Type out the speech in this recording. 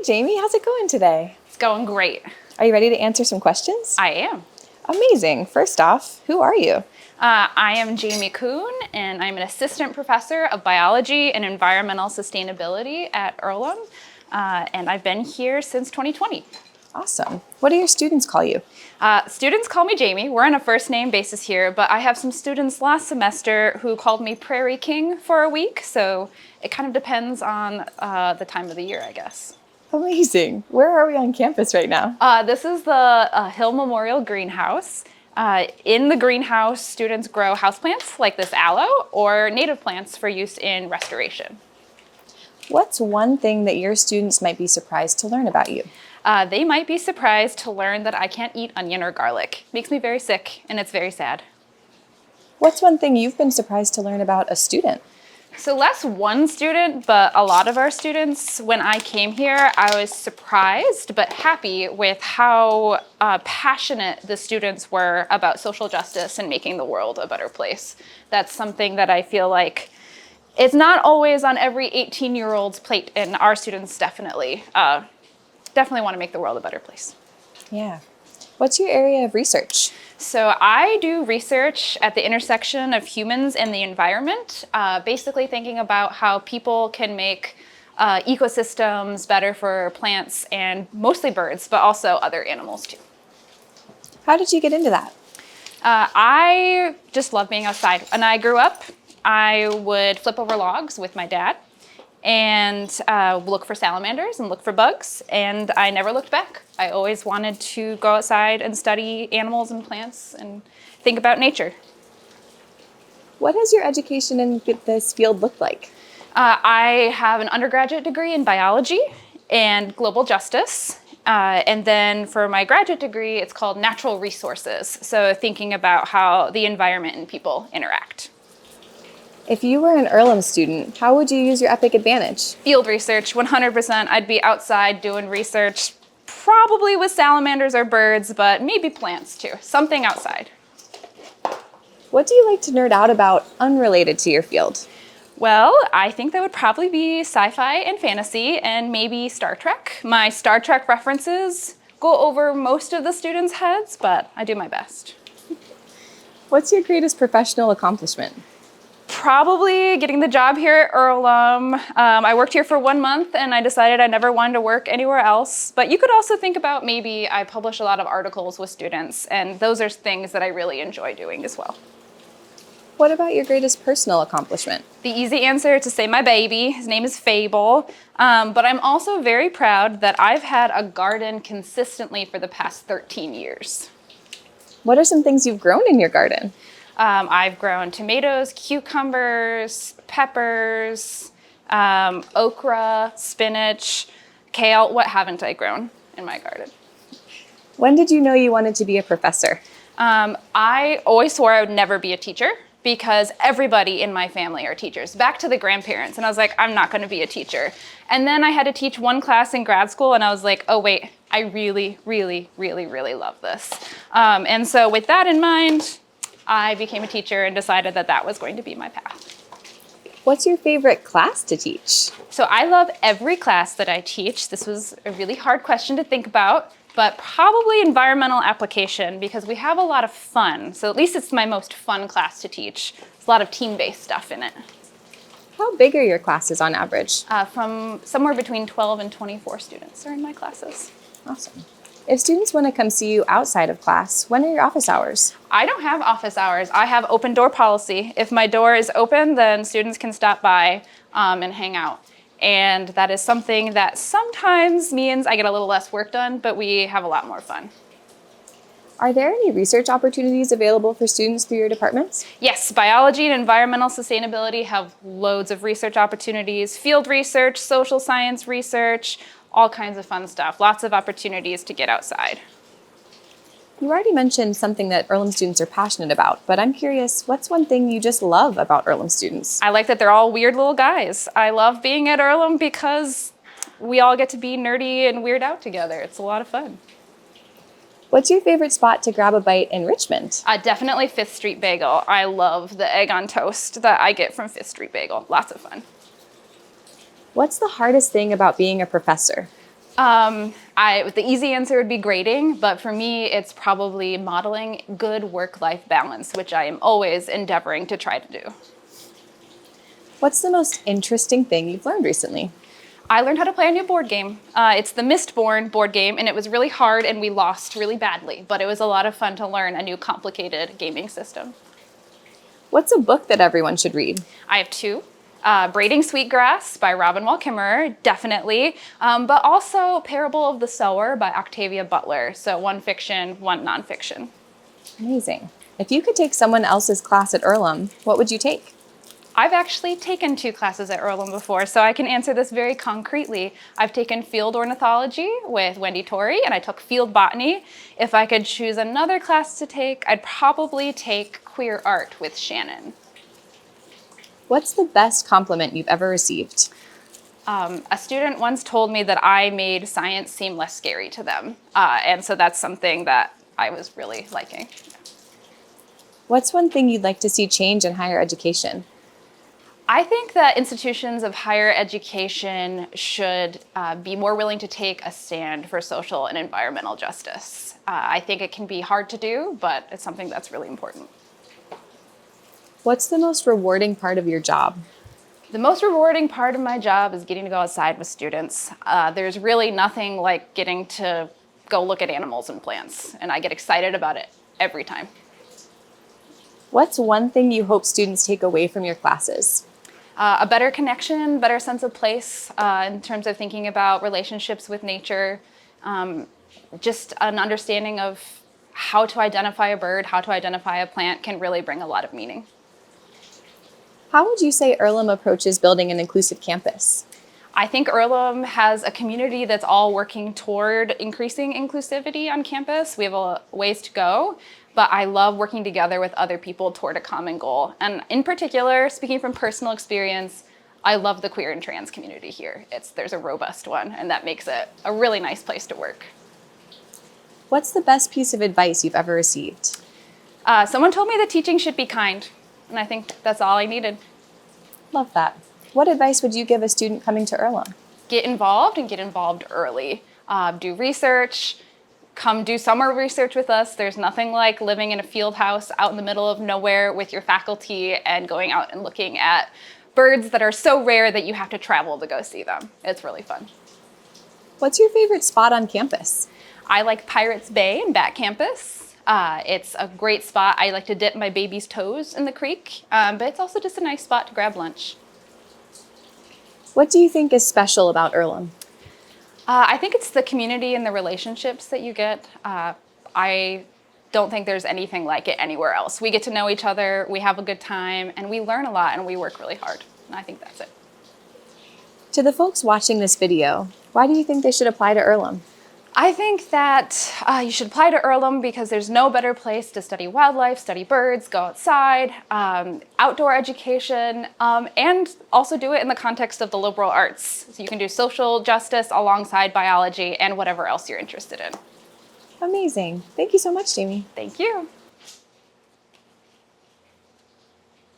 Jamie, how's it going today? It's going great. Are you ready to answer some questions? I am. Amazing. First off, who are you? I am Jamie Coon, and I'm an assistant professor of biology and environmental sustainability at Earlham, and I've been here since 2020. Awesome. What do your students call you? Students call me Jamie. We're on a first name basis here, but I have some students last semester who called me Prairie King for a week, so it kind of depends on the time of the year, I guess. Amazing. Where are we on campus right now? This is the Hill Memorial Greenhouse. In the greenhouse, students grow houseplants like this aloe or native plants for use in restoration. What's one thing that your students might be surprised to learn about you? They might be surprised to learn that I can't eat onion or garlic. Makes me very sick, and it's very sad. What's one thing you've been surprised to learn about a student? So less one student, but a lot of our students, when I came here, I was surprised but happy with how passionate the students were about social justice and making the world a better place. That's something that I feel like it's not always on every 18-year-old's plate, and our students definitely want to make the world a better place. Yeah. What's your area of research? So I do research at the intersection of humans and the environment, basically thinking about how people can make ecosystems better for plants and mostly birds, but also other animals too. How did you get into that? I just love being outside. When I grew up, I would flip over logs with my dad and look for salamanders and look for bugs, and I never looked back. I always wanted to go outside and study animals and plants and think about nature. What has your education in this field looked like? I have an undergraduate degree in biology and global justice, and then for my graduate degree, it's called natural resources, so thinking about how the environment and people interact. If you were an Earlham student, how would you use your epic advantage? Field research, 100%. I'd be outside doing research, probably with salamanders or birds, but maybe plants too. Something outside. What do you like to nerd out about unrelated to your field? Well, I think that would probably be sci-fi and fantasy and maybe Star Trek. My Star Trek references go over most of the students' heads, but I do my best. What's your greatest professional accomplishment? Probably getting the job here at Earlham. I worked here for 1 month and I decided I never wanted to work anywhere else. But you could also think about maybe I publish a lot of articles with students, and those are things that I really enjoy doing as well. What about your greatest personal accomplishment? The easy answer is to say my baby. His name is Fable. But I'm also very proud that I've had a garden consistently for the past 13 years. What are some things you've grown in your garden? I've grown tomatoes, cucumbers, peppers, okra, spinach, kale. What haven't I grown in my garden? When did you know you wanted to be a professor? I always swore I would never be a teacher because everybody in my family are teachers, back to the grandparents. And I was like, I'm not going to be a teacher. And then I had to teach one class in grad school, and I was like, oh, wait, I really, really, really, really love this. And so with that in mind, I became a teacher and decided that that was going to be my path. What's your favorite class to teach? So I love every class that I teach. This was a really hard question to think about, but probably environmental application because we have a lot of fun. So at least it's my most fun class to teach. There's a lot of team-based stuff in it. How big are your classes on average? From somewhere between 12 and 24 students are in my classes. Awesome. If students want to come see you outside of class, when are your office hours? I don't have office hours. I have open door policy. If my door is open, then students can stop by and hang out. And that is something that sometimes means I get a little less work done, but we have a lot more fun. Are there any research opportunities available for students through your departments? Yes, biology and environmental sustainability have loads of research opportunities, field research, social science research, all kinds of fun stuff, lots of opportunities to get outside. You already mentioned something that Earlham students are passionate about, but I'm curious, what's one thing you just love about Earlham students? I like that they're all weird little guys. I love being at Earlham because we all get to be nerdy and weird out together. It's a lot of fun. What's your favorite spot to grab a bite in Richmond? Definitely Fifth Street Bagel. I love the egg on toast that I get from Fifth Street Bagel. Lots of fun. What's the hardest thing about being a professor? The easy answer would be grading, but for me, it's probably modeling good work-life balance, which I am always endeavoring to try to do. What's the most interesting thing you've learned recently? I learned how to play a new board game. It's the Mistborn board game, and it was really hard, and we lost really badly, but it was a lot of fun to learn a new complicated gaming system. What's a book that everyone should read? I have two. Braiding Sweetgrass by Robin Wall Kimmerer, definitely, but also Parable of the Sower by Octavia Butler. So one fiction, one nonfiction. Amazing. If you could take someone else's class at Earlham, what would you take? I've actually taken 2 classes at Earlham before, so I can answer this very concretely. I've taken field ornithology with Wendy Torrey, and I took field botany. If I could choose another class to take, I'd probably take queer art with Shannon. What's the best compliment you've ever received? A student once told me that I made science seem less scary to them, and so that's something that I was really liking. What's one thing you'd like to see change in higher education? I think that institutions of higher education should be more willing to take a stand for social and environmental justice. I think it can be hard to do, but it's something that's really important. What's the most rewarding part of your job? The most rewarding part of my job is getting to go outside with students. There's really nothing like getting to go look at animals and plants, and I get excited about it every time. What's one thing you hope students take away from your classes? A better connection, better sense of place in terms of thinking about relationships with nature, just an understanding of how to identify a bird, how to identify a plant can really bring a lot of meaning. How would you say Earlham approaches building an inclusive campus? I think Earlham has a community that's all working toward increasing inclusivity on campus. We have a ways to go, but I love working together with other people toward a common goal. And in particular, speaking from personal experience, I love the queer and trans community here. There's a robust one, and that makes it a really nice place to work. What's the best piece of advice you've ever received? Someone told me that teaching should be kind, and I think that's all I needed. Love that. What advice would you give a student coming to Earlham? Get involved and get involved early. Do research. Come do summer research with us. There's nothing like living in a field house out in the middle of nowhere with your faculty and going out and looking at birds that are so rare that you have to travel to go see them. It's really fun. What's your favorite spot on campus? I like Pirates Bay and Bat Campus. It's a great spot. I like to dip my baby's toes in the creek, but it's also just a nice spot to grab lunch. What do you think is special about Earlham? I think it's the community and the relationships that you get. I don't think there's anything like it anywhere else. We get to know each other, we have a good time, and we learn a lot, and we work really hard. And I think that's it. To the folks watching this video, why do you think they should apply to Earlham? I think that you should apply to Earlham because there's no better place to study wildlife, study birds, go outside, outdoor education, and also do it in the context of the liberal arts. So you can do social justice alongside biology and whatever else you're interested in. Amazing. Thank you so much, Jamie. Thank you.